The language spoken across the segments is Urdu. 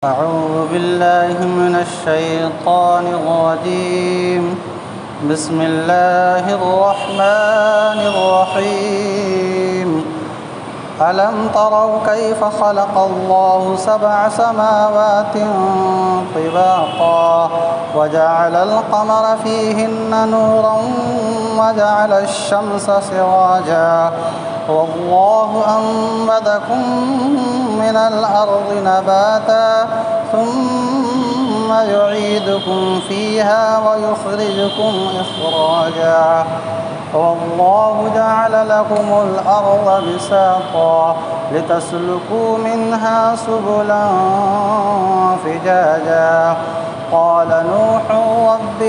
أعوذ بالله من الشيطان الرجيم. بسم الله الرحمن الرحيم. ألم تروا كيف خلق الله 7 سماوات طباقا وجعل القمر فيهن نورا وجعل الشمس سراجا والله أنبتكم من الأرض نباتا ثم يعيدكم فيها ويخرجكم إخراجا والله جعل لكم الأرض بساطا لتسلكوا منها سبلا فجاجا قال نوح رب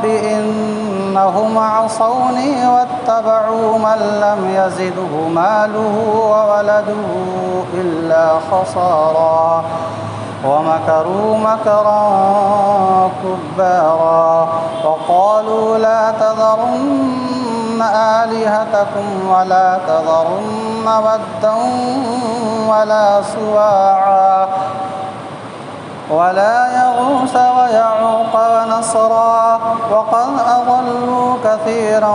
إنهم عصوني واتبعوا من لم يزده ماله وولده إلا خسارا ومكروا مكرا كبارا وقالوا لا تذرن آلهتكم ولا تذرن ودا ولا سواعا ولا يغوث ويعوق ونصرا وقد أضلوا كثيرا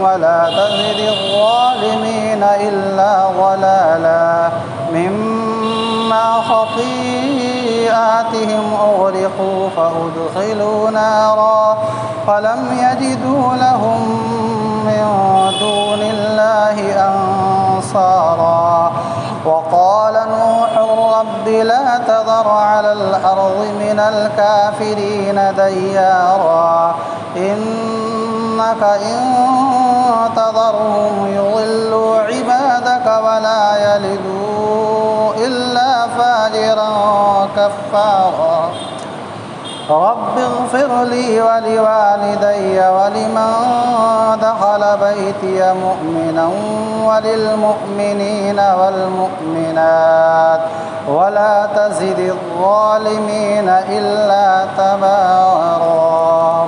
ولا تزد الظالمين إلا ضلالا مما خطيئاتهم أغرقوا فأدخلوا نارا فلم يجدوا لهم من دون الله أنصارا وقال نوح رب لا تذر على الأرض من الكافرين ديارا إنك إن تذرهم يضلوا عبادك ولا يلدوا إلا فاجرا كفارا رب اغفر لي ولوالدي ولمن دخل بيتي مؤمنا وللمؤمنين والمؤمنات ولا تزد الظالمين إلا تبارا۔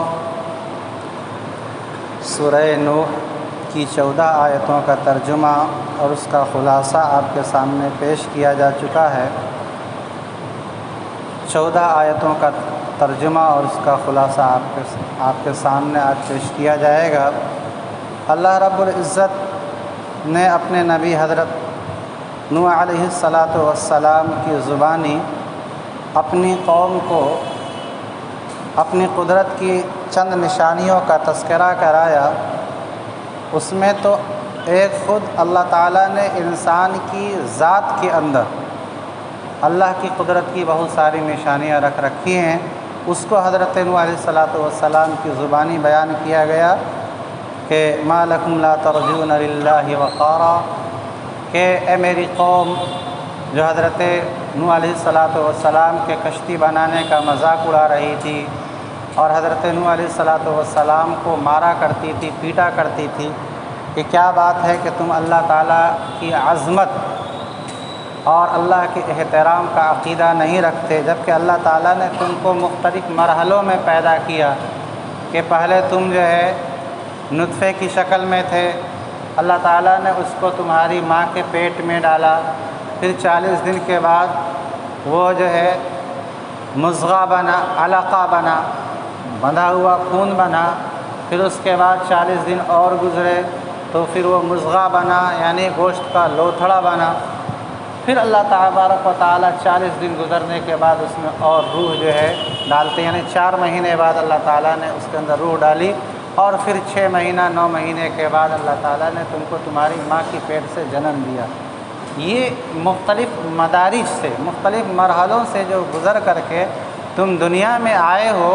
سورہ نوح کی 14 آیتوں کا ترجمہ اور اس کا خلاصہ آپ کے سامنے پیش کیا جا چکا ہے۔ 14 آیتوں کا ترجمہ اور اس کا خلاصہ آپ کے سامنے آج پیش کیا جائے گا۔ اللہ رب العزت نے اپنے نبی حضرت نوح علیہ السلام کی زبانی اپنی قوم کو اپنی قدرت کی چند نشانیوں کا تذکرہ کرایا۔ اس میں تو ایک خود اللہ تعالیٰ نے انسان کی ذات کے اندر اللہ کی قدرت کی بہت ساری نشانیاں رکھ رکھی ہیں، اس کو حضرت نوح علیہ السلام کی زبانی بیان کیا گیا کہ ما لکم لا ترجون للہ وقارا، کہ اے میری قوم جو حضرت نوح علیہ السلام کے کشتی بنانے کا مذاق اڑا رہی تھی اور حضرت نوح علیہ السلام کو مارا کرتی تھی، پیٹا کرتی تھی، کہ کیا بات ہے کہ تم اللہ تعالیٰ کی عظمت اور اللہ کے احترام کا عقیدہ نہیں رکھتے، جبکہ اللہ تعالیٰ نے تم کو مختلف مرحلوں میں پیدا کیا کہ پہلے تم جو ہے نطفے کی شکل میں تھے، اللہ تعالیٰ نے اس کو تمہاری ماں کے پیٹ میں ڈالا، پھر 40 دن کے بعد وہ جو ہے مضغہ بنا، علقہ بنا، بندھا ہوا خون بنا، پھر اس کے بعد 40 دن اور گزرے تو پھر وہ مضغہ بنا یعنی گوشت کا لوتھڑا بنا، پھر اللہ تبارک و تعالیٰ 40 دن گزرنے کے بعد اس میں اور روح جو ہے ڈالتے، یعنی 4 مہینے بعد اللہ تعالیٰ نے اس کے اندر روح ڈالی، اور پھر 6 مہینہ 9 مہینے کے بعد اللہ تعالیٰ نے تم کو تمہاری ماں کی پیٹ سے جنم دیا۔ یہ مختلف مدارج سے، مختلف مرحلوں سے جو گزر کر کے تم دنیا میں آئے ہو،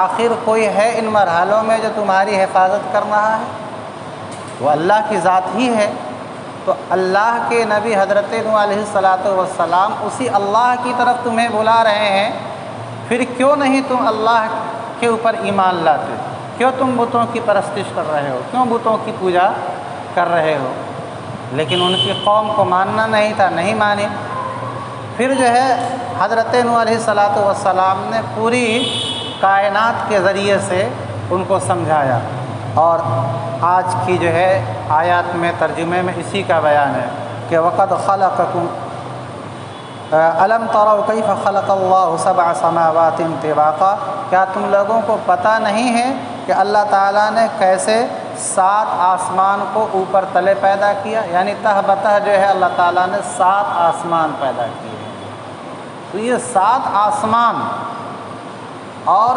آخر کوئی ہے ان مرحلوں میں جو تمہاری حفاظت کر رہا ہے؟ وہ اللہ کی ذات ہی ہے۔ تو اللہ کے نبی حضرت نوح علیہ السلام اسی اللہ کی طرف تمہیں بلا رہے ہیں، پھر کیوں نہیں تم اللہ کے اوپر ایمان لاتے؟ کیوں تم بتوں کی پرستش کر رہے ہو؟ کیوں بتوں کی پوجا کر رہے ہو؟ لیکن ان کی قوم کو ماننا نہیں تھا، نہیں مانی۔ پھر جو ہے حضرت نوح علیہ السلام نے پوری کائنات کے ذریعے سے ان کو سمجھایا، اور آج کی جو ہے آیات میں ترجمے میں اسی کا بیان ہے کہ وقد خلقکم الم تروا کیف خلق اللہ سبع سماوات طباقا، کیا تم لوگوں کو پتہ نہیں ہے کہ اللہ تعالیٰ نے کیسے 7 آسمان کو اوپر تلے پیدا کیا؟ یعنی تہ بتہ جو ہے اللہ تعالیٰ نے 7 آسمان پیدا کیے ہیں۔ تو یہ 7 آسمان، اور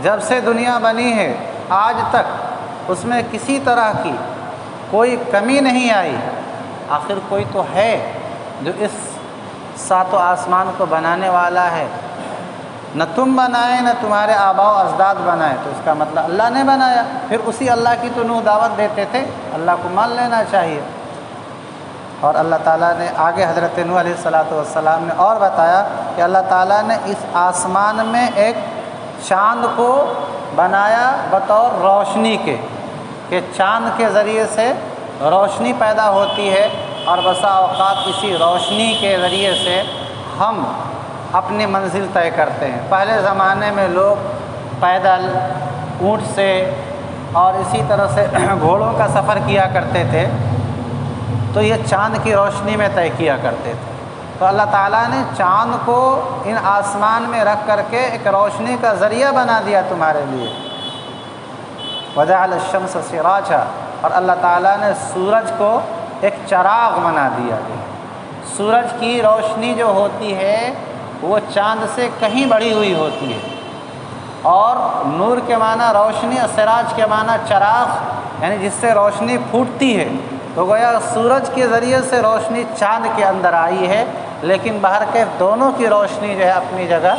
جب سے دنیا بنی ہے آج تک اس میں کسی طرح کی کوئی کمی نہیں آئی۔ آخر کوئی تو ہے جو اس 7 آسمان کو بنانے والا ہے، نہ تم بنائے نہ تمہارے آباء و اجداد بنائے، تو اس کا مطلب اللہ نے بنایا۔ پھر اسی اللہ کی تو نوح دعوت دیتے تھے، اللہ کو مان لینا چاہیے۔ اور اللہ تعالیٰ نے آگے حضرت نوح علیہ السلام نے اور بتایا کہ اللہ تعالیٰ نے اس آسمان میں ایک چاند کو بنایا بطور روشنی کے، کہ چاند کے ذریعے سے روشنی پیدا ہوتی ہے، اور بسا اوقات اسی روشنی کے ذریعے سے ہم اپنی منزل طے کرتے ہیں۔ پہلے زمانے میں لوگ پیدل، اونٹ سے اور اسی طرح سے گھوڑوں کا سفر کیا کرتے تھے، تو یہ چاند کی روشنی میں طے کیا کرتے تھے۔ تو اللہ تعالیٰ نے چاند کو ان آسمان میں رکھ کر کے ایک روشنی کا ذریعہ بنا دیا تمہارے لیے۔ وجعل الشمس سراجا، اور اللہ تعالیٰ نے سورج کو ایک چراغ بنا دیا ہے۔ سورج کی روشنی جو ہوتی ہے وہ چاند سے کہیں بڑھی ہوئی ہوتی ہے، اور نور کے معنی روشنی، اور سراج کے معنی چراغ، یعنی جس سے روشنی پھوٹتی ہے۔ تو گویا سورج کے ذریعے سے روشنی چاند کے اندر آئی ہے، لیکن باہر کے دونوں کی روشنی جو ہے اپنی جگہ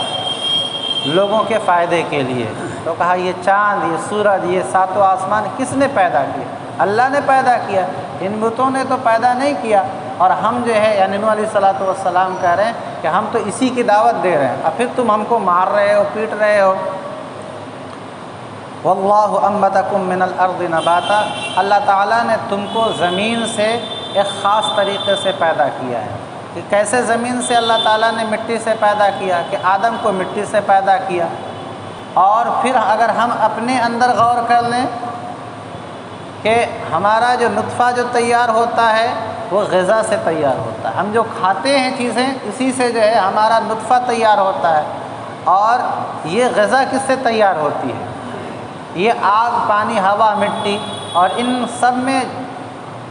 لوگوں کے فائدے کے لیے۔ تو کہا یہ چاند، یہ سورج، یہ 7 آسمان کس نے پیدا کیا؟ اللہ نے پیدا کیا، ان بتوں نے تو پیدا نہیں کیا۔ اور ہم جو ہے یعنی نوح علیہ السلام کہہ رہے ہیں کہ ہم تو اسی کی دعوت دے رہے ہیں، اور پھر تم ہم کو مار رہے ہو، پیٹ رہے ہو۔ واللہ انبتکم من الارض نباتا، اللہ تعالیٰ نے تم کو زمین سے ایک خاص طریقے سے پیدا کیا ہے۔ کہ کیسے زمین سے اللہ تعالیٰ نے مٹی سے پیدا کیا؟ کہ آدم کو مٹی سے پیدا کیا۔ اور پھر اگر ہم اپنے اندر غور کر لیں کہ ہمارا جو نطفہ جو تیار ہوتا ہے وہ غذا سے تیار ہوتا ہے، ہم جو کھاتے ہیں چیزیں اسی سے جو ہے ہمارا نطفہ تیار ہوتا ہے۔ اور یہ غذا کس سے تیار ہوتی ہے؟ یہ آگ، پانی، ہوا، مٹی، اور ان سب میں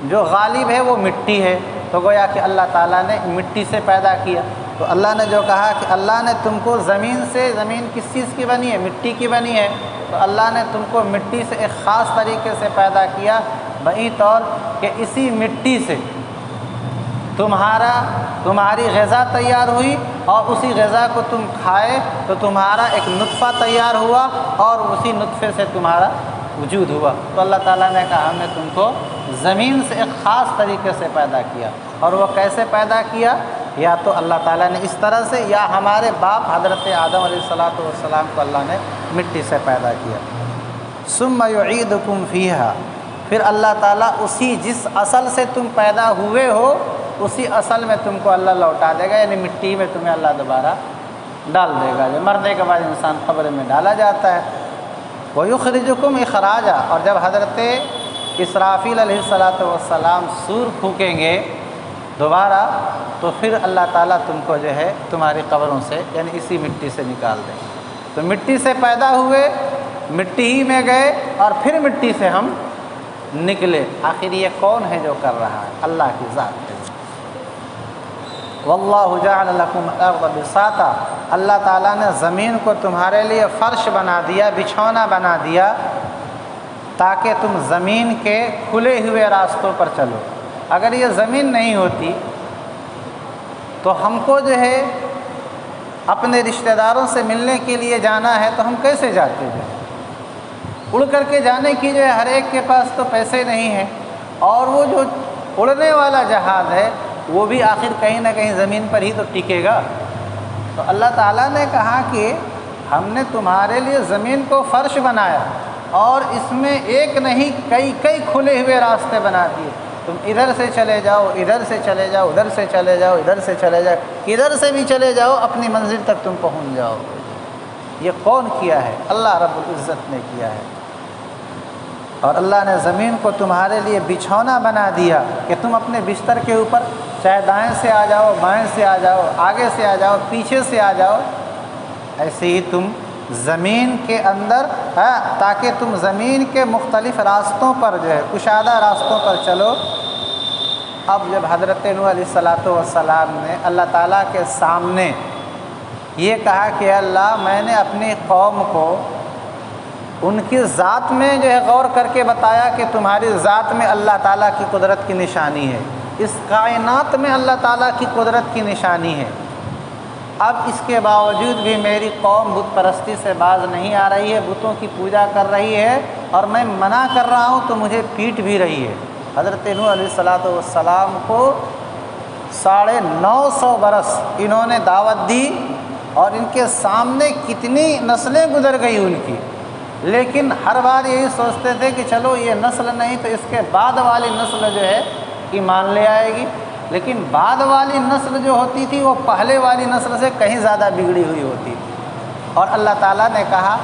جو غالب ہے وہ مٹی ہے۔ تو گویا کہ اللہ تعالیٰ نے مٹی سے پیدا کیا۔ تو اللہ نے جو کہا کہ اللہ نے تم کو زمین سے، زمین کس چیز کی بنی ہے؟ مٹی کی بنی ہے۔ تو اللہ نے تم کو مٹی سے ایک خاص طریقے سے پیدا کیا، بئی طور کہ اسی مٹی سے تمہاری غذا تیار ہوئی، اور اسی غذا کو تم کھائے تو تمہارا ایک نطفہ تیار ہوا، اور اسی نطفے سے تمہارا وجود ہوا۔ تو اللہ تعالیٰ نے کہا ہم نے تم کو زمین سے ایک خاص طریقے سے پیدا کیا۔ اور وہ کیسے پیدا کیا؟ یا تو اللہ تعالیٰ نے اس طرح سے، یا ہمارے باپ حضرت آدم علیہ السلام کو اللہ نے مٹی سے پیدا کیا۔ ثم یعیدکم فیہا، پھر اللہ تعالیٰ اسی جس اصل سے تم پیدا ہوئے ہو اسی اصل میں تم کو اللہ لوٹا دے گا، یعنی مٹی میں تمہیں اللہ دوبارہ ڈال دے گا۔ جو مرنے کے بعد انسان قبر میں ڈالا جاتا ہے۔ وَيُخْرِجُكُمْ اخراجا، اور جب حضرت اسرافیل علیہ السلام سور پھونکیں گے دوبارہ، تو پھر اللہ تعالیٰ تم کو جو ہے تمہاری قبروں سے یعنی اسی مٹی سے نکال دیں گے۔ تو مٹی سے پیدا ہوئے، مٹی ہی میں گئے، اور پھر مٹی سے ہم نکلے۔ آخر یہ کون ہے جو کر رہا ہے؟ اللہ کی ذات ہے۔ واللہ جعل لکم الارض بساطا، اللہ تعالیٰ نے زمین کو تمہارے لیے فرش بنا دیا، بچھونا بنا دیا، تاکہ تم زمین کے کھلے ہوئے راستوں پر چلو۔ اگر یہ زمین نہیں ہوتی تو ہم کو جو ہے اپنے رشتہ داروں سے ملنے کے لیے جانا ہے تو ہم کیسے جاتے ہیں؟ اڑ کر کے جانے کی جو ہے ہر ایک کے پاس تو پیسے نہیں ہیں، اور وہ جو اڑنے والا جہاز ہے وہ بھی آخر کہیں نہ کہیں زمین پر ہی تو ٹکے گا۔ تو اللہ تعالیٰ نے کہا کہ ہم نے تمہارے لیے زمین کو فرش بنایا، اور اس میں ایک نہیں کئی کھلے ہوئے راستے بنا دیے۔ تم ادھر سے چلے جاؤ، ادھر سے چلے جاؤ، ادھر سے چلے جاؤ، ادھر سے چلے جاؤ، ادھر سے بھی چلے جاؤ، اپنی منزل تک تم پہنچ جاؤ۔ یہ کون کیا ہے؟ اللہ رب العزت نے کیا ہے۔ اور اللہ نے زمین کو تمہارے لیے بچھونا بنا دیا کہ تم اپنے بستر کے اوپر چاہے دائیں سے آ جاؤ، بائیں سے آ جاؤ، آگے سے آ جاؤ، پیچھے سے آ جاؤ، ایسے ہی تم زمین کے اندر تاکہ تم زمین کے مختلف راستوں پر جو ہے کشادہ راستوں پر چلو۔ اب جب حضرت نوح علیہ الصلاۃ والسلام نے اللہ تعالیٰ کے سامنے یہ کہا کہ اللہ میں نے اپنی قوم کو ان کی ذات میں جو ہے غور کر کے بتایا کہ تمہاری ذات میں اللہ تعالیٰ کی قدرت کی نشانی ہے، اس کائنات میں اللہ تعالیٰ کی قدرت کی نشانی ہے، اب اس کے باوجود بھی میری قوم بت پرستی سے باز نہیں آ رہی ہے، بتوں کی پوجا کر رہی ہے، اور میں منع کر رہا ہوں تو مجھے پیٹ بھی رہی ہے۔ حضرت نوح علیہ الصلاۃ والسلام کو 950 برس انہوں نے دعوت دی، اور ان کے سامنے کتنی نسلیں گزر گئی ان کی، لیکن ہر بار یہی سوچتے تھے کہ چلو یہ نسل نہیں تو اس کے بعد والی نسل جو ہے ایمان لے آئے گی، لیکن بعد والی نسل جو ہوتی تھی وہ پہلے والی نسل سے کہیں زیادہ بگڑی ہوئی ہوتی تھی۔ اور اللہ تعالیٰ نے کہا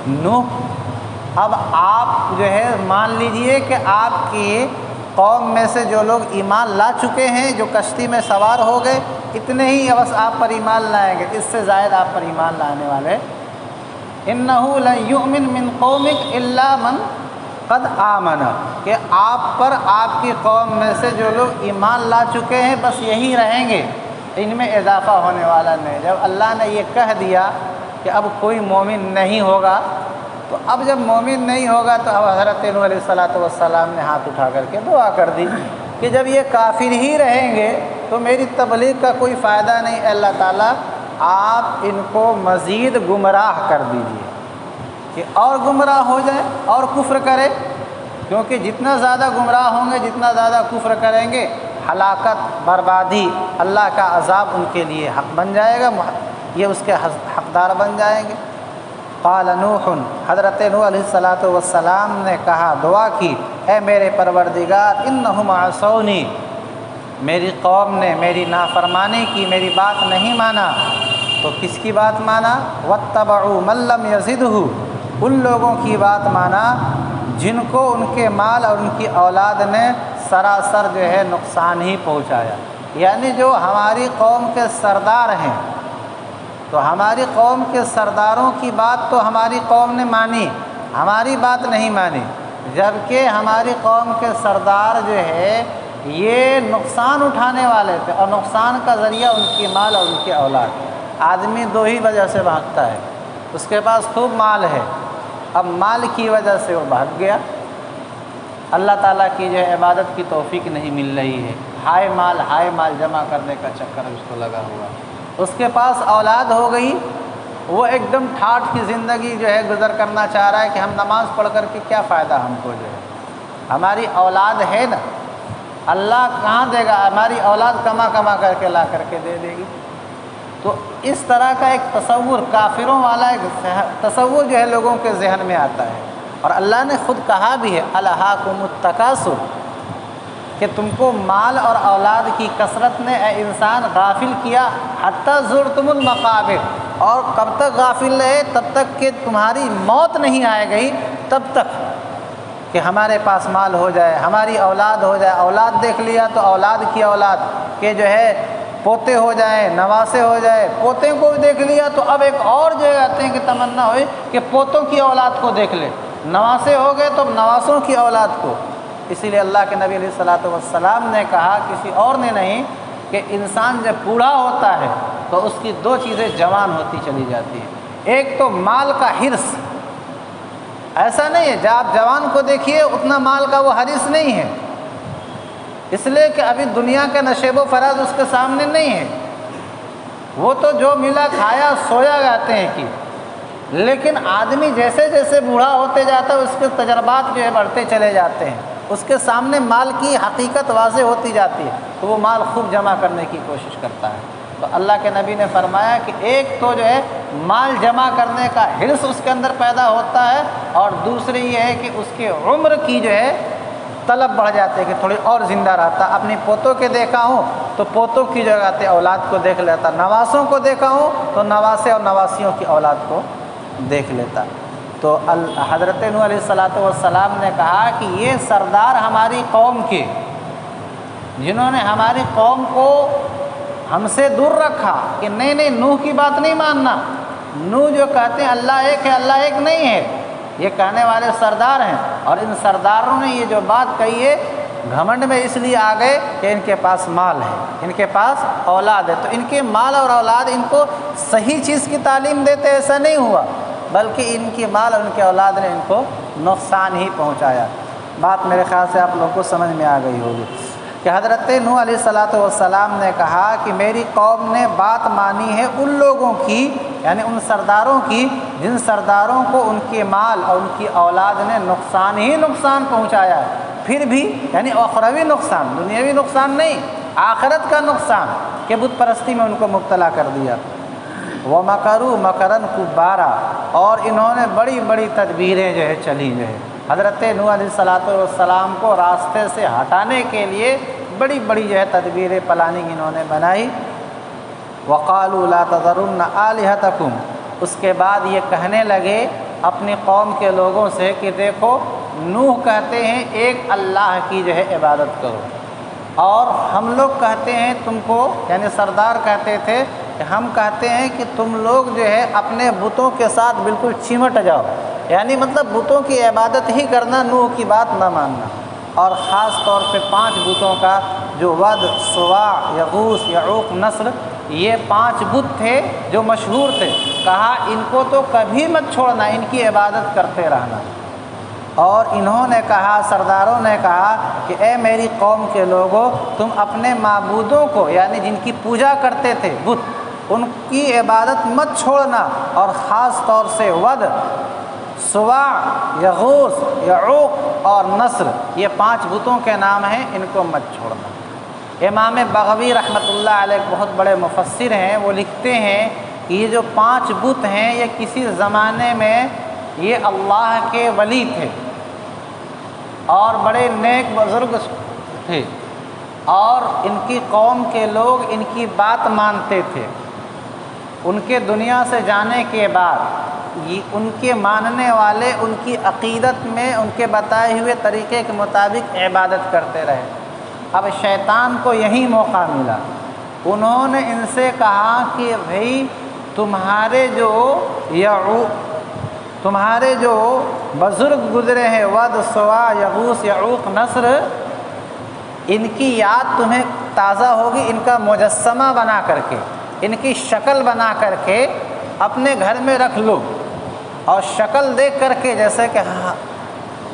نوح اب آپ جو ہے مان لیجئے کہ آپ کی قوم میں سے جو لوگ ایمان لا چکے ہیں، جو کشتی میں سوار ہو گئے، اتنے ہی بس آپ پر ایمان لائیں گے، اس سے زائد آپ پر ایمان لانے والے اِنَّهُ لَن يُؤْمِن مِّن قَوْمِكَ إِلَّا مَن قَدْ آمَنَ، کہ آپ پر آپ کی قوم میں سے جو لوگ ایمان لا چکے ہیں بس یہی رہیں گے، ان میں اضافہ ہونے والا نہیں۔ جب اللہ نے یہ کہہ دیا کہ اب کوئی مومن نہیں ہوگا، تو اب جب مومن نہیں ہوگا تو اب حضرت نوح علیہ الصلاۃ والسلام نے ہاتھ اٹھا کر کے دعا کر دی کہ جب یہ کافر ہی رہیں گے تو میری تبلیغ کا کوئی فائدہ نہیں، اللہ تعالیٰ آپ ان کو مزید گمراہ کر دیجیے کہ اور گمراہ ہو جائے اور کفر کرے، کیونکہ جتنا زیادہ گمراہ ہوں گے، جتنا زیادہ کفر کریں گے، ہلاکت، بربادی، اللہ کا عذاب ان کے لیے حق بن جائے گا، یہ اس کے حقدار بن جائیں گے۔ قال نوح، حضرت نوح علیہ الصلاۃ والسلام نے کہا، دعا کی، اے میرے پروردگار انہم عصونی، میری قوم نے میری نافرمانی کی، میری بات نہیں مانا، تو کس کی بات مانا؟ واتبعوا من لم یزدہ، ان لوگوں کی بات مانا جن کو ان کے مال اور ان کی اولاد نے سراسر جو ہے نقصان ہی پہنچایا، یعنی جو ہماری قوم کے سردار ہیں، تو ہماری قوم کے سرداروں کی بات تو ہماری قوم نے مانی، ہماری بات نہیں مانی، جبکہ ہماری قوم کے سردار جو ہے یہ نقصان اٹھانے والے تھے، اور نقصان کا ذریعہ ان کی مال اور ان کی اولاد۔ آدمی دو ہی وجہ سے بھاگتا ہے، اس کے پاس خوب مال ہے، اب مال کی وجہ سے وہ بھاگ گیا، اللہ تعالیٰ کی جو ہے عبادت کی توفیق نہیں مل رہی ہے، ہائے مال جمع کرنے کا چکر اس کو لگا ہوا، اس کے پاس اولاد ہو گئی، وہ ایک دم ٹھاٹھ کی زندگی جو ہے گزر کرنا چاہ رہا ہے کہ ہم نماز پڑھ کر کے کیا فائدہ ہم کو جو ہے، ہماری اولاد ہے نا، اللہ کہاں دے گا، ہماری اولاد کما کر کے لا کر کے دے دے گی۔ تو اس طرح کا ایک تصور، کافروں والا ایک تصور جو ہے لوگوں کے ذہن میں آتا ہے، اور اللہ نے خود کہا بھی ہے الہاکم التکاثر، کہ تم کو مال اور اولاد کی کثرت نے اے انسان غافل کیا، حتی زرتم المقابر، اور کب تک غافل رہے؟ تب تک کہ تمہاری موت نہیں آئے گئی، تب تک کہ ہمارے پاس مال ہو جائے، ہماری اولاد ہو جائے، اولاد دیکھ لیا تو اولاد کی اولاد کہ جو ہے پوتے ہو جائیں، نواسے ہو جائے، پوتے کو بھی دیکھ لیا تو اب ایک اور جو آتے ہیں کہ تمنا ہوئی کہ پوتوں کی اولاد کو دیکھ لے، نواسے ہو گئے تو نواسوں کی اولاد کو۔ اسی لیے اللہ کے نبی علیہ الصلاۃ والسلام نے کہا، کسی اور نے نہیں، کہ انسان جب بوڑھا ہوتا ہے تو اس کی دو چیزیں جوان ہوتی چلی جاتی ہیں، ایک تو مال کا حرص، ایسا نہیں ہے جب آپ جوان کو دیکھیے اتنا مال کا وہ حرص نہیں ہے، اس لیے کہ ابھی دنیا کا نشیب و فراز اس کے سامنے نہیں ہے، وہ تو جو ملا کھایا سویا کہتے ہیں کہ، لیکن آدمی جیسے جیسے بوڑھا ہوتے جاتا ہے اس کے تجربات جو ہے بڑھتے چلے جاتے ہیں، اس کے سامنے مال کی حقیقت واضح ہوتی جاتی ہے، تو وہ مال خوب جمع کرنے کی کوشش کرتا ہے۔ تو اللہ کے نبی نے فرمایا کہ ایک تو جو ہے مال جمع کرنے کا حرص اس کے اندر پیدا ہوتا ہے، اور دوسری یہ ہے کہ اس کے عمر کی جو ہے طلب بڑھ جاتی ہے کہ تھوڑی اور زندہ رہتا، اپنی پوتوں کے دیکھا ہوں تو پوتوں کی جو آتے اولاد کو دیکھ لیتا، نواسوں کو دیکھا ہوں تو نواسے اور نواسیوں کی اولاد کو دیکھ لیتا۔ تو حضرت نوح علیہ السلام نے کہا کہ یہ سردار ہماری قوم کے، جنہوں نے ہماری قوم کو ہم سے دور رکھا کہ نہیں نوح کی بات نہیں ماننا، نوح جو کہتے ہیں اللہ ایک ہے، اللہ ایک نہیں ہے، یہ کہنے والے سردار ہیں۔ اور ان سرداروں نے یہ جو بات کہی ہے گھمنڈ میں اس لیے آ گئے کہ ان کے پاس مال ہے، ان کے پاس اولاد ہے، تو ان کے مال اور اولاد ان کو صحیح چیز کی تعلیم دیتے، ایسا نہیں ہوا، بلکہ ان کی مال اور ان کے اولاد نے ان کو نقصان ہی پہنچایا۔ بات میرے خیال سے آپ لوگوں کو سمجھ میں آ گئی ہوگی کہ حضرت نوح علیہ السلام نے کہا کہ میری قوم نے بات مانی ہے ان لوگوں کی، یعنی ان سرداروں کی جن سرداروں کو ان کے مال اور ان کی اولاد نے نقصان ہی نقصان پہنچایا ہے، پھر بھی یعنی اخروی نقصان، دنیاوی نقصان نہیں، آخرت کا نقصان کہ بت پرستی میں ان کو مبتلا کر دیا۔ وَمَكَرُوا مَكَرًا كُبَّارًا، اور انہوں نے بڑی بڑی تدبیریں جو ہے چلی جو ہے حضرت نوح علیہ السلام کو راستے سے ہٹانے کے لیے بڑی بڑی جو ہے تدبیریں پلاننگ انہوں نے بنائی۔ وَقَالُوا لَا تَذَرُنَّ آلِهَتَكُمْ، اس کے بعد یہ کہنے لگے اپنی قوم کے لوگوں سے کہ دیکھو نوح کہتے ہیں ایک اللہ کی جو ہے عبادت کرو، اور ہم لوگ کہتے ہیں تم کو، یعنی سردار کہتے تھے کہ ہم کہتے ہیں کہ تم لوگ جو ہے اپنے بتوں کے ساتھ بالکل چمٹ جاؤ، یعنی مطلب بتوں کی عبادت ہی کرنا، نوح کی بات نہ ماننا۔ اور خاص طور پہ 5 بتوں کا جو ود، سواع، یغوث، یعوق، نصر، یہ 5 بت تھے جو مشہور تھے، کہا ان کو تو کبھی مت چھوڑنا، ان کی عبادت کرتے رہنا۔ اور انہوں نے کہا، سرداروں نے کہا کہ اے میری قوم کے لوگوں، تم اپنے معبودوں کو یعنی جن کی پوجا کرتے تھے بت، ان کی عبادت مت چھوڑنا، اور خاص طور سے ود، سواع، یغوث، یعوق اور نصر، یہ 5 بتوں کے نام ہیں، ان کو مت چھوڑنا۔ امام بغوی رحمۃ اللہ علیہ بہت بڑے مفسر ہیں، وہ لکھتے ہیں کہ یہ جو 5 بت ہیں یہ کسی زمانے میں یہ اللہ کے ولی تھے اور بڑے نیک بزرگ تھے، اور ان کی قوم کے لوگ ان کی بات مانتے تھے۔ ان کے دنیا سے جانے کے بعد ان کے ماننے والے ان کی عقیدت میں ان کے بتائے ہوئے طریقے کے مطابق عبادت کرتے رہے۔ اب شیطان کو یہی موقع ملا، انہوں نے ان سے کہا کہ بھئی تمہارے جو بزرگ گزرے ہیں ود، سواع، یغوث، یعوق، نصر، ان کی یاد تمہیں تازہ ہوگی، ان کا مجسمہ بنا کر کے، ان کی شکل بنا کر کے اپنے گھر میں رکھ لو، اور شکل دیکھ کر کے، جیسے کہ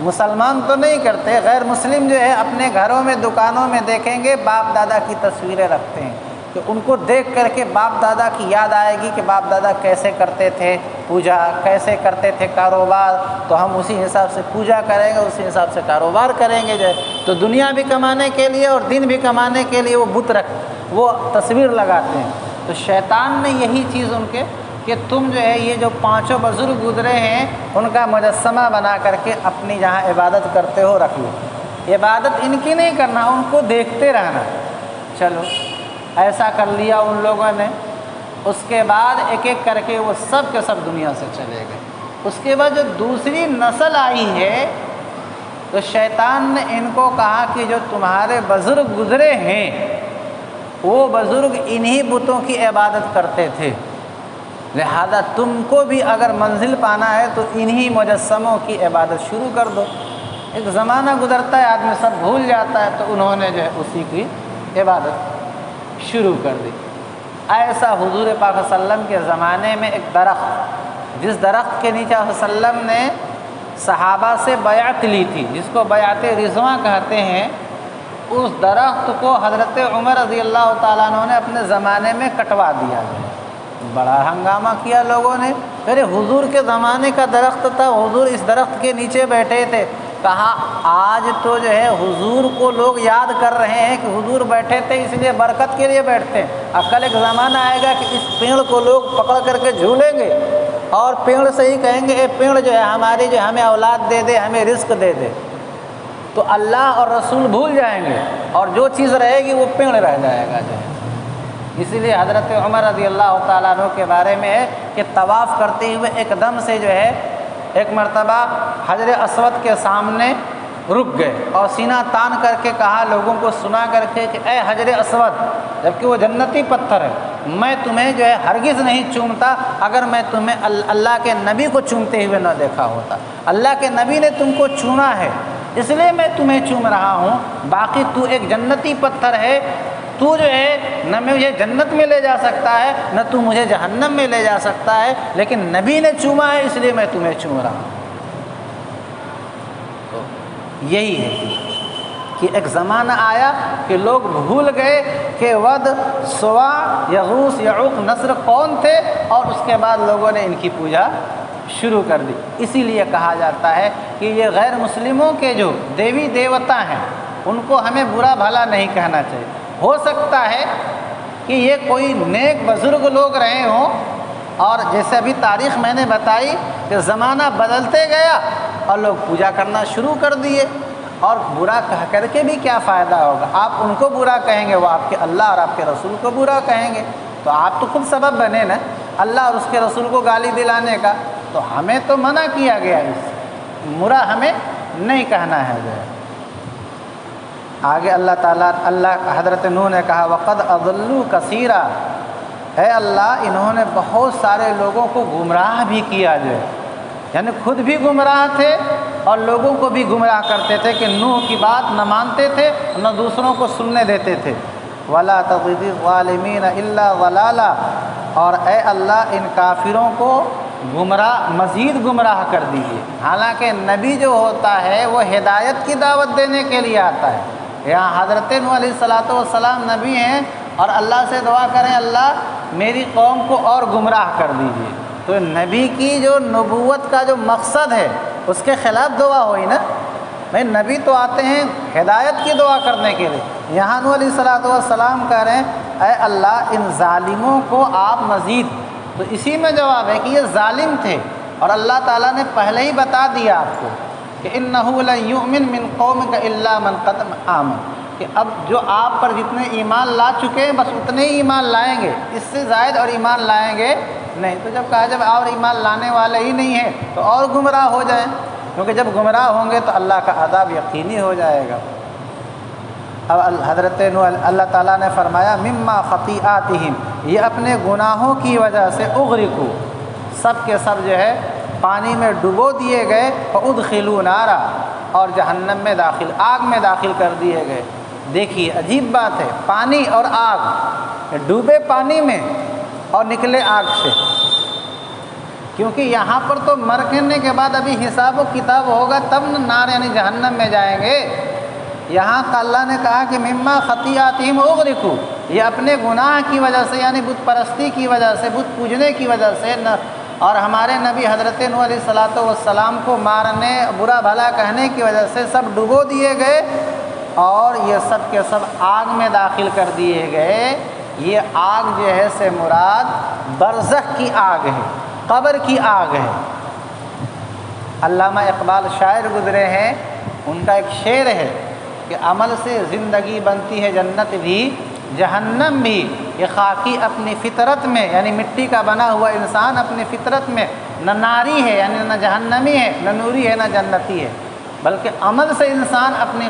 مسلمان تو نہیں کرتے، غیر مسلم جو ہے اپنے گھروں میں دکانوں میں دیکھیں گے باپ دادا کی تصویریں رکھتے ہیں، کہ ان کو دیکھ کر کے باپ دادا کی یاد آئے گی کہ باپ دادا کیسے کرتے تھے پوجا، کیسے کرتے تھے کاروبار، تو ہم اسی حساب سے پوجا کریں گے، اسی حساب سے کاروبار کریں گے جو ہے۔ تو دنیا بھی کمانے کے لیے اور دین بھی کمانے کے لیے وہ تصویر لگاتے ہیں۔ تو شیطان نے یہی چیز ان کے کہ تم جو ہے یہ جو 5 بزرگ گزرے ہیں ان کا مجسمہ بنا کر کے اپنی جہاں عبادت کرتے ہو رکھ لو، عبادت ان کی نہیں کرنا، ان کو دیکھتے رہنا۔ چلو ایسا کر لیا ان لوگوں نے، اس کے بعد ایک ایک کر کے وہ سب کے سب دنیا سے چلے گئے۔ اس کے بعد جو دوسری نسل آئی ہے تو شیطان نے ان کو کہا کہ جو تمہارے بزرگ گزرے ہیں وہ بزرگ انہی بتوں کی عبادت کرتے تھے، لہذا تم کو بھی اگر منزل پانا ہے تو انہی مجسموں کی عبادت شروع کر دو۔ ایک زمانہ گزرتا ہے آدمی سب بھول جاتا ہے، تو انہوں نے جو ہے اسی کی عبادت شروع کر دی۔ ایسا حضور پاک صلی اللہ علیہ وسلم کے زمانے میں ایک درخت، جس درخت کے نیچے صلی اللہ علیہ وسلم نے صحابہ سے بیعت لی تھی، جس کو بیعت رضوان کہتے ہیں، اس درخت کو حضرت عمر رضی اللہ تعالیٰ عنہ نے اپنے زمانے میں کٹوا دیا ہے۔ بڑا ہنگامہ کیا لوگوں نے، ارے حضور کے زمانے کا درخت تھا، حضور اس درخت کے نیچے بیٹھے تھے۔ کہا آج تو جو ہے حضور کو لوگ یاد کر رہے ہیں کہ حضور بیٹھے تھے، اس لیے برکت کے لیے بیٹھتے ہیں، اب کل ایک زمانہ آئے گا کہ اس پیڑ کو لوگ پکڑ کر کے جھولیں گے اور پیڑ سے ہی کہیں گے اے پیڑ جو ہے ہماری جو ہمیں اولاد دے دے، ہمیں رزق دے دے، تو اللہ اور رسول بھول جائیں گے اور جو چیز رہے گی وہ پیڑ رہ جائے گا جو ہے۔ اسی لیے حضرت عمر رضی اللہ تعالیٰ عنہ کے بارے میں ہے کہ طواف کرتے ہوئے ایک دم سے جو ہے ایک مرتبہ حجر اسود کے سامنے رک گئے اور سینہ تان کر کے کہا لوگوں کو سنا کر کے کہ اے حجر اسود، جبکہ وہ جنتی پتھر ہے، میں تمہیں جو ہے ہرگز نہیں چومتا اگر میں تمہیں اللہ کے نبی کو چومتے ہوئے نہ دیکھا ہوتا۔ اللہ کے نبی نے تم کو چوما ہے اس لیے میں تمہیں چوم رہا ہوں، باقی تو ایک جنتی پتھر ہے، تو جو ہے نہ مجھے جنت میں لے جا سکتا ہے نہ تو مجھے جہنم میں لے جا سکتا ہے، لیکن نبی نے چوما ہے اس لیے میں تمہیں چوم رہا ہوں۔ تو یہی ہے کہ ایک زمانہ آیا کہ لوگ بھول گئے کہ ود، سوا، یغوث، یعوق، نصر کون تھے، اور اس کے بعد لوگوں نے ان کی پوجا شروع کر دی۔ اسی لیے کہا جاتا ہے کہ یہ غیر مسلموں کے جو دیوی دیوتا ہیں ان کو ہمیں برا بھلا نہیں کہنا چاہیے۔ ہو سکتا ہے کہ یہ کوئی نیک بزرگ لوگ رہے ہوں، اور جیسے ابھی تاریخ میں نے بتائی کہ زمانہ بدلتے گیا اور لوگ پوجا کرنا شروع کر دیے، اور برا کہہ کر کے بھی کیا فائدہ ہوگا؟ آپ ان کو برا کہیں گے، وہ آپ کے اللہ اور آپ کے رسول کو برا کہیں گے، تو آپ تو خود سبب بنے نا اللہ اور اس کے رسول کو گالی دلانے کا۔ تو ہمیں تو منع کیا گیا، اس برا ہمیں نہیں کہنا ہے جو ہے۔ آگے اللہ حضرت نوح نے کہا وقد اضلوا کثیرا، اے اللہ انہوں نے بہت سارے لوگوں کو گمراہ بھی کیا جو ہے، یعنی خود بھی گمراہ تھے اور لوگوں کو بھی گمراہ کرتے تھے کہ نوح کی بات نہ مانتے تھے نہ دوسروں کو سننے دیتے تھے۔ ولا تزد الظالمین الا ضلالا، اور اے اللہ ان کافروں کو گمراہ مزید گمراہ کر دیجیے۔ حالانکہ نبی جو ہوتا ہے وہ ہدایت کی دعوت دینے کے لیے آتا ہے۔ یہاں حضرت نوح علیہ السلام نبی ہیں اور اللہ سے دعا کریں اللہ میری قوم کو اور گمراہ کر دیجیے، تو نبی کی جو نبوت کا جو مقصد ہے اس کے خلاف دعا ہوئی نا۔ بھائی نبی تو آتے ہیں ہدایت کی دعا کرنے کے لیے، یہاں نوح علیہ السلام کہہ رہے ہیں اے اللہ ان ظالموں کو آپ مزید، تو اسی میں جواب ہے کہ یہ ظالم تھے، اور اللہ تعالیٰ نے پہلے ہی بتا دیا آپ کو کہ انہ لن یؤمن من قومک الا من قد آمن، کہ اب جو آپ پر جتنے ایمان لا چکے ہیں بس اتنے ہی ایمان لائیں گے، اس سے زائد اور ایمان لائیں گے نہیں۔ تو جب کہا جب اور ایمان لانے والے ہی نہیں ہیں تو اور گمراہ ہو جائیں، کیونکہ جب گمراہ ہوں گے تو اللہ کا عذاب یقینی ہو جائے گا۔ اب حضرت نوح اللہ تعالیٰ نے فرمایا مما خطیئاتہم، یہ اپنے گناہوں کی وجہ سے اغرقوا، سب کے سب جو ہے پانی میں ڈبو دیے گئے، فادخلوا نارا، اور جہنم میں داخل، آگ میں داخل کر دیے گئے۔ دیکھیے عجیب بات ہے، پانی اور آگ، ڈوبے پانی میں اور نکلے آگ سے، کیونکہ یہاں پر تو مرنے کے بعد ابھی حساب و کتاب ہوگا تب نار یعنی جہنم میں جائیں گے۔ یہاں کا اللہ نے کہا کہ مما خطیئاتہم اغرقوا، یہ اپنے گناہ کی وجہ سے یعنی بت پرستی کی وجہ سے، بت پوجنے کی وجہ سے، اور ہمارے نبی حضرت نوح علیہ السلام کو مارنے برا بھلا کہنے کی وجہ سے سب ڈبو دیے گئے، اور یہ سب کے سب آگ میں داخل کر دیے گئے۔ یہ آگ جو ہے سے مراد برزخ کی آگ ہے، قبر کی آگ ہے۔ علامہ اقبال شاعر گزرے ہیں، ان کا ایک شعر ہے کہ عمل سے زندگی بنتی ہے جنت بھی جہنم بھی، یہ خاکی اپنی فطرت میں یعنی مٹی کا بنا ہوا انسان اپنی فطرت میں نہ ناری ہے یعنی نہ جہنمی ہے، نہ نوری ہے، نہ جنتی ہے، بلکہ عمل سے انسان اپنی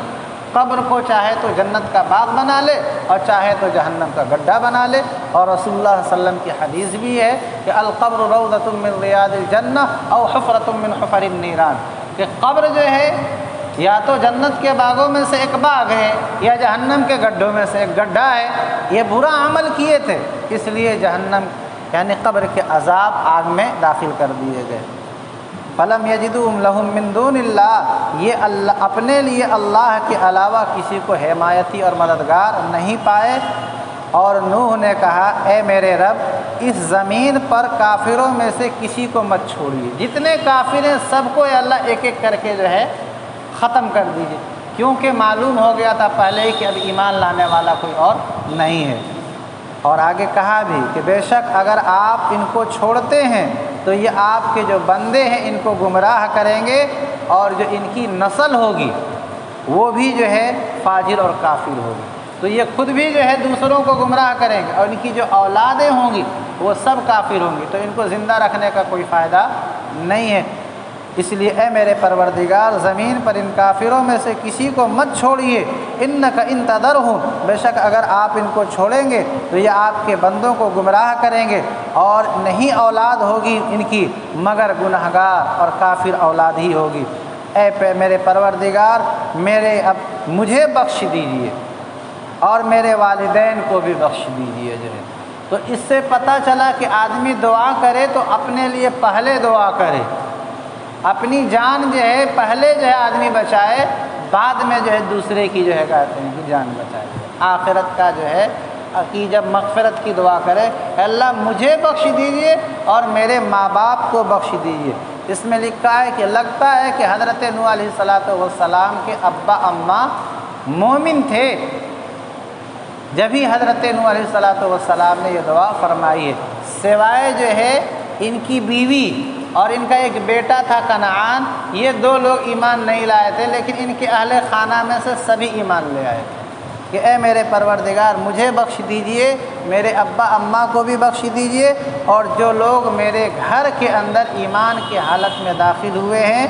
قبر کو چاہے تو جنت کا باغ بنا لے اور چاہے تو جہنم کا گڈھا بنا لے۔ اور رسول اللہ صلی اللہ علیہ وسلم کی حدیث بھی ہے کہ القبر روضۃ من ریاض الجنہ او حفرۃ من حفر النیران، کہ قبر جو ہے یا تو جنت کے باغوں میں سے ایک باغ ہے یا جہنم کے گڈھوں میں سے ایک گڈھا ہے۔ یہ برا عمل کیے تھے اس لیے جہنم یعنی قبر کے عذاب آگ میں داخل کر دیے گئے۔ فلم یجدوا لهم من دون اللہ، یہ اللہ اپنے لیے اللہ کے علاوہ کسی کو حمایتی اور مددگار نہیں پائے۔ اور نوح نے کہا اے میرے رب اس زمین پر کافروں میں سے کسی کو مت چھوڑیے، جتنے کافر ہیں سب کو اے اللہ ایک ایک کر کے جو ہے ختم کر دیجیے، کیونکہ معلوم ہو گیا تھا پہلے ہی کہ اب ایمان لانے والا کوئی اور نہیں ہے۔ اور آگے کہا بھی کہ بے شک اگر آپ ان کو چھوڑتے ہیں تو یہ آپ کے جو بندے ہیں ان کو گمراہ کریں گے، اور جو ان کی نسل ہوگی وہ بھی جو ہے فاجر اور کافر ہوگی، تو یہ خود بھی جو ہے دوسروں کو گمراہ کریں گے، اور ان کی جو اولادیں ہوں گی وہ سب کافر ہوں گی، تو ان کو زندہ رکھنے کا کوئی فائدہ نہیں ہے۔ اس لیے اے میرے پروردگار زمین پر ان کافروں میں سے کسی کو مت چھوڑیے، انک ان تذرہم، بے شک اگر آپ ان کو چھوڑیں گے تو یہ آپ کے بندوں کو گمراہ کریں گے، اور نہیں اولاد ہوگی ان کی مگر گنہگار اور کافر اولاد ہی ہوگی۔ اے میرے پروردگار مجھے بخش دیجیے اور میرے والدین کو بھی بخش دیجیے جو ہے۔ تو اس سے پتہ چلا کہ آدمی دعا کرے تو اپنے لیے پہلے دعا کرے، اپنی جان جو ہے پہلے جو ہے آدمی بچائے، بعد میں جو ہے دوسرے کی جو ہے کہتے ہیں کہ جان بچائے۔ آخرت کا جو ہے کہ جب مغفرت کی دعا کرے، اے اللہ مجھے بخش دیجیے اور میرے ماں باپ کو بخش دیجیے۔ اس میں لکھا ہے کہ لگتا ہے کہ حضرت نوح علیہ السلام کے ابا اماں مومن تھے، جبھی حضرت نوح علیہ السلام نے یہ دعا فرمائی ہے، سوائے جو ہے ان کی بیوی اور ان کا ایک بیٹا تھا کنعان، یہ دو لوگ ایمان نہیں لائے تھے، لیکن ان کے اہل خانہ میں سے سبھی ایمان لے آئے تھے کہ اے میرے پروردگار مجھے بخش دیجئے، میرے ابا اماں کو بھی بخش دیجئے، اور جو لوگ میرے گھر کے اندر ایمان کی حالت میں داخل ہوئے ہیں،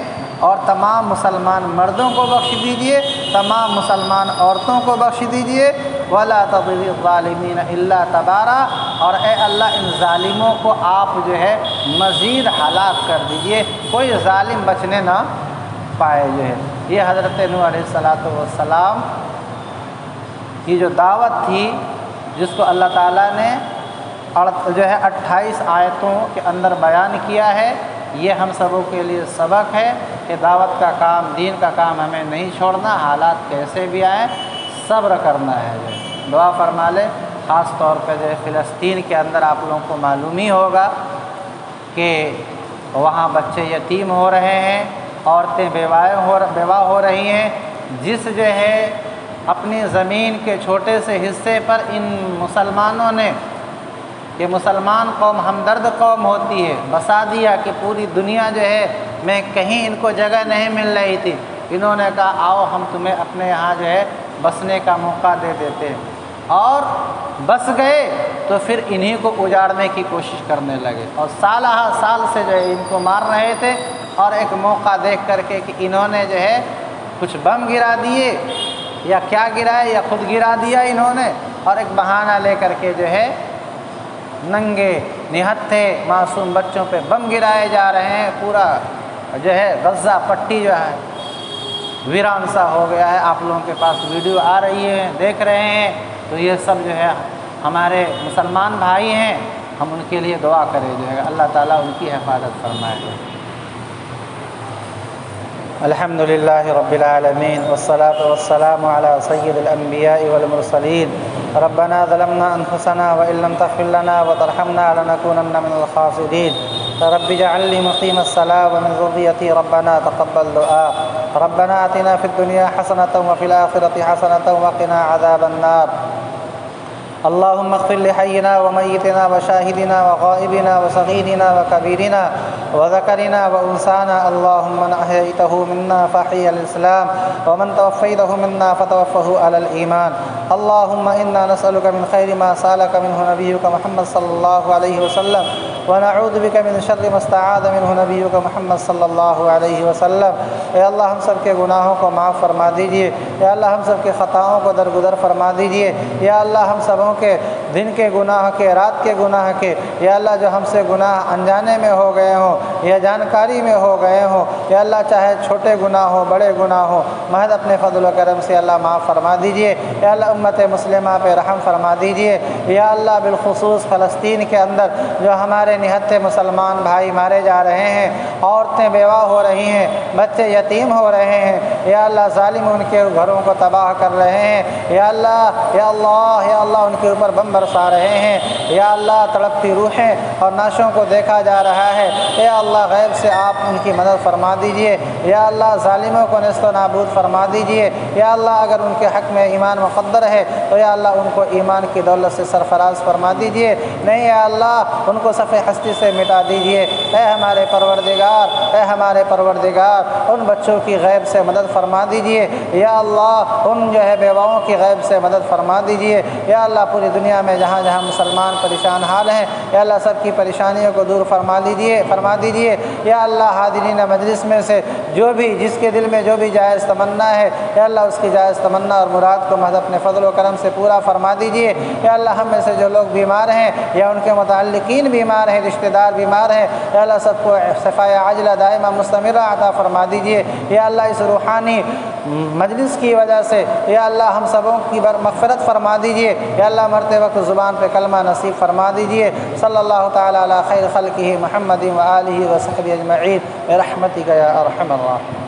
اور تمام مسلمان مردوں کو بخش دیجئے، تمام مسلمان عورتوں کو بخش دیجئے، وَلَا تَضِرِ الظَّالِمِينَ إِلَّا تَبَارَا، اور اے اللہ ان ظالموں کو آپ جو ہے مزید ہلاک کر دیجئے، کوئی ظالم بچنے نہ پائے جو ہے۔ یہ حضرت نوح علیہ السلام کی جو دعوت تھی، جس کو اللہ تعالیٰ نے جو ہے 28 آیتوں کے اندر بیان کیا ہے، یہ ہم سبوں کے لیے سبق ہے کہ دعوت کا کام، دین کا کام ہمیں نہیں چھوڑنا، حالات کیسے بھی آئیں صبر کرنا ہے جو ہے۔ دعا فرما لے، خاص طور پہ جو ہے فلسطین کے اندر آپ لوگوں کو معلوم ہی ہوگا کہ وہاں بچے یتیم ہو رہے ہیں، عورتیں بیوہ ہو رہی ہیں، جس جو ہے اپنی زمین کے چھوٹے سے حصے پر ان مسلمانوں نے، کہ مسلمان قوم ہمدرد قوم ہوتی ہے، بسا دیا کہ پوری دنیا جو ہے میں کہیں ان کو جگہ نہیں مل رہی تھی، انہوں نے کہا آؤ ہم تمہیں اپنے یہاں جو ہے بسنے کا موقع دے دیتے ہیں، اور بس گئے تو پھر انہی کو اجاڑنے کی کوشش کرنے لگے، اور سالہ سال سے جو ہے ان کو مار رہے تھے، اور ایک موقع دیکھ کر کے کہ انہوں نے جو ہے کچھ بم گرا دیے یا کیا گرائے یا خود گرا دیا انہوں نے، اور ایک بہانہ لے کر کے جو ہے ننگے نہتھے معصوم بچوں پہ بم گرائے جا رہے ہیں، پورا جو ہے غزہ پٹی جو ہے ویران سا ہو گیا ہے۔ آپ لوگوں کے پاس ویڈیو آ رہی ہے، دیکھ رہے ہیں، تو یہ سب جو ہے ہمارے مسلمان بھائی ہیں، ہم ان کے لیے دعا کریں جو ہے اللہ تعالیٰ ان کی حفاظت فرمائے۔ الحمد للہ رب العالمین والصلاة والسلام على سید الانبیاء والمرسلین، ربنا ظلمنا انفسنا وان لم تغفر لنا وترحمنا لنكونن من الخاسرین، رب اجعل لي مقيم الصلاة ومن ذريتي ربنا تقبل دعاء، ربنا آتنا في الدنيا حسنة وفي الآخرة حسنة وقنا عذاب النار، اللهم اغفر لحينا وميتنا وشاهدنا وغائبنا وصغيرنا وكبيرنا وذكرنا وأنثانا، اللهم من أحييته منا فأحيي الإسلام ومن توفيته منا فتوفه على الإيمان، اللهم إنا نسألك من خير ما سألك منه نبيك محمد صلى الله عليه وسلم، ونعوذ بك من شر ما استعاذ منه نبيك محمد صلی اللہ علیہ وسلم۔ اے اللہ ہم سب کے گناہوں کو معاف فرما دیجیے، یا اللہ ہم سب کے خطاؤں کو درگزر فرما دیجیے، یا اللہ ہم سبوں کے دن کے گناہ کے، رات کے گناہ کے، یا اللہ جو ہم سے گناہ انجانے میں ہو گئے ہوں یا جانکاری میں ہو گئے ہوں، یا اللہ چاہے چھوٹے گناہ ہو بڑے گناہ ہو، محض اپنے فضل و کرم سے اللہ معاف فرما دیجیے، یا اللہ امت مسلمہ پہ رحم فرما دیجیے، یا اللہ بالخصوص فلسطین کے اندر جو ہمارے نہتے مسلمان بھائی مارے جا رہے ہیں، عورتیں بیوہ ہو رہی ہیں، بچے یتیم ہو رہے ہیں، یا اللہ ظالم ان کے گھروں کو تباہ کر رہے ہیں، یا اللہ یا اللہ یا اللہ ان کے اوپر بم برسا رہے ہیں، یا اللہ تڑپتی روحیں اور نعشوں کو دیکھا جا رہا ہے، یا اللہ غیب سے آپ ان کی مدد فرما دیجئے، یا اللہ ظالموں کو نیست و نابود فرما دیجئے، یا اللہ اگر ان کے حق میں ایمان مقدر ہے تو یا اللہ ان کو ایمان کی دولت سے سرفراز فرما دیجئے، نہیں یا اللہ ان کو صفحہ ہستی سے مٹا دیجئے، اے ہمارے پروردگار، اے ہمارے پروردگار ان بچوں کی غیب سے مدد فرما دیجئے، یا اللہ ان جو ہے بیواؤں کی غیب سے مدد فرما دیجئے، یا اللہ پوری دنیا میں جہاں جہاں مسلمان پریشان حال ہیں یا اللہ سب کی پریشانیوں کو دور فرما دیجیے یا اللہ حاضرین مجلس میں سے جو بھی جس کے دل میں جو بھی جائز تمنا ہے یا اللہ اس کی جائز تمنا اور مراد کو محض اپنے فضل و کرم سے پورا فرما دیجیے یا اللہ ہم میں سے جو لوگ بیمار ہیں یا ان کے متعلقین بیمار ہیں، رشتہ دار بیمار ہیں، یا اللہ سب کو شفاء عاجلہ دائمہ مستمرہ عطا فرما دیجیے یا اللہ اس روحانی مجلس کی وجہ سے یا اللہ ہم سبوں کی مغفرت فرما دیجیے یا اللہ مرتے وقت زبان پہ کلمہ نصیب فرما دیجیے۔ صلی اللہ تعالی علی خیر خلقہ محمد و آلہ و صحبہ اجمعین برحمتک یا ارحم الراحمین۔